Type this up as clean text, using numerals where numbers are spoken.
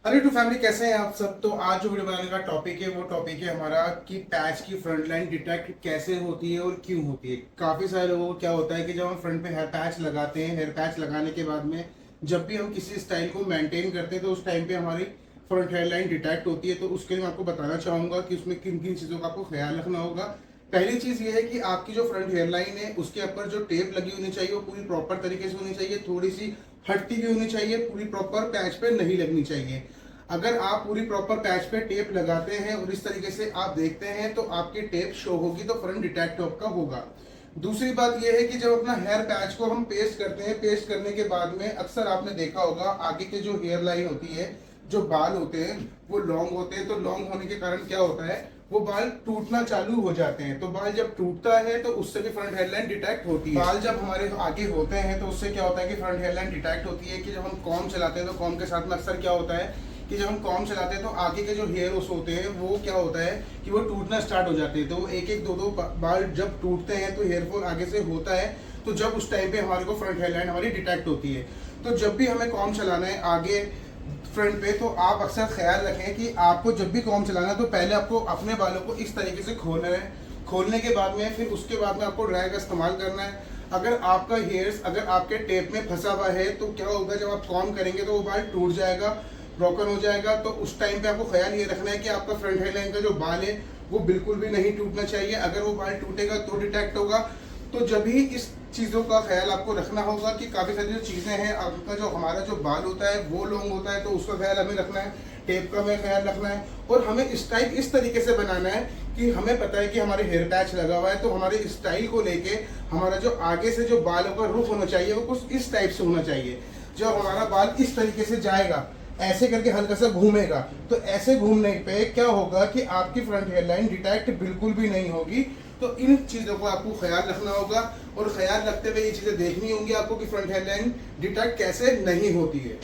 अरे to family, कैसे हैं आप सब। तो आज जो वीडियो बनाने का टॉपिक है वो टॉपिक है हमारा कि पैच की फ्रंट लाइन डिटेक्ट कैसे होती है और क्यों होती है। काफ़ी सारे लोगों को क्या होता है कि जब हम फ्रंट पे हेयर पैच लगाते हैं, हेयर पैच लगाने के बाद में जब भी हम किसी स्टाइल को मेंटेन करते हैं तो उस टाइम पे हमारी फ्रंट हेयर लाइन डिटेक्ट होती है। तो उसके लिए मैं आपको बताना चाहूँगा कि उसमें किन किन चीज़ों का आपको ख्याल रखना होगा। पहली चीज़ ये है कि आपकी जो फ्रंट हेयर लाइन है उसके ऊपर जो टेप लगी होनी चाहिए वो पूरी प्रॉपर तरीके से होनी चाहिए, थोड़ी सी हटती भी होनी चाहिए, पूरी प्रॉपर पैच पे नहीं लगनी चाहिए। अगर आप पूरी प्रॉपर पैच पे टेप लगाते हैं और इस तरीके से आप देखते हैं तो आपकी टेप शो होगी, तो फ्रंट डिटेक्ट आपका होगा। दूसरी बात यह है कि जब अपना हेयर पैच को हम पेस्ट करते हैं, पेस्ट करने के बाद में अक्सर आपने देखा होगा आगे के जो हेयर लाइन होती है, जो बाल होते हैं वो लॉन्ग होते हैं। तो लॉन्ग होने के कारण क्या होता है, वो बाल टूटना चालू हो जाते हैं। तो बाल जब टूटता है तो उससे भी फ्रंट हेयरलाइन डिटेक्ट होती है। बाल जब हमारे आगे होते हैं तो उससे क्या होता है कि फ्रंट हेयरलाइन डिटेक्ट होती है। कि जब हम कॉम्ब चलाते हैं तो कॉम्ब के साथ में अक्सर क्या होता है कि जब हम कॉम्ब चलाते हैं तो आगे के जो हेयर होते हैं वो क्या होता है कि वो टूटना स्टार्ट हो जाते हैं। तो एक एक दो दो बाल जब टूटते हैं तो हेयर फॉल आगे से होता है। तो जब उस टाइम पे हमारे को फ्रंट हेयरलाइन हमारी डिटेक्ट होती है। तो जब भी हमें कॉम्ब चलाना है आगे फ्रंट पे, तो आप अक्सर ख्याल रखें कि आपको जब भी कॉम्ब चलाना है तो पहले आपको अपने बालों को इस तरीके से खोलना है। खोलने के बाद में फिर उसके बाद में आपको ड्राई का इस्तेमाल करना है। अगर आपका हेयर्स अगर आपके टेप में फंसा हुआ है तो क्या होगा, जब आप कॉम्ब करेंगे तो वो बाल टूट जाएगा, ब्रोकन हो जाएगा। तो उस टाइम पे आपको ख्याल ये रखना है कि आपका फ्रंट हेयर लाइन का जो बाल है वो बिल्कुल भी नहीं टूटना चाहिए। अगर वो बाल टूटेगा तो डिटेक्ट होगा। तो जब भी इस चीज़ों का ख्याल आपको रखना होगा कि काफ़ी सारी जो चीज़ें हैं, आपका जो हमारा जो बाल होता है वो लॉन्ग होता है तो उसका ख्याल हमें रखना है, टेप का हमें ख्याल रखना है। और हमें स्टाइल इस तरीके से बनाना है कि हमें पता है कि हमारे हेयर पैच लगा हुआ है, तो हमारे स्टाइल को लेके हमारा जो आगे से जो बालों का रुख होना चाहिए वो कुछ इस टाइप से होना चाहिए। जब हमारा बाल इस तरीके से जाएगा, ऐसे करके हल्का सा घूमेगा, तो ऐसे घूमने पे क्या होगा कि आपकी फ्रंट हेयर लाइन डिटेक्ट बिल्कुल भी नहीं होगी। तो इन चीज़ों को आपको ख्याल रखना होगा और ख्याल रखते हुए ये चीज़ें देखनी होंगी आपको कि फ्रंट हेयर लाइन डिटेक्ट कैसे नहीं होती है।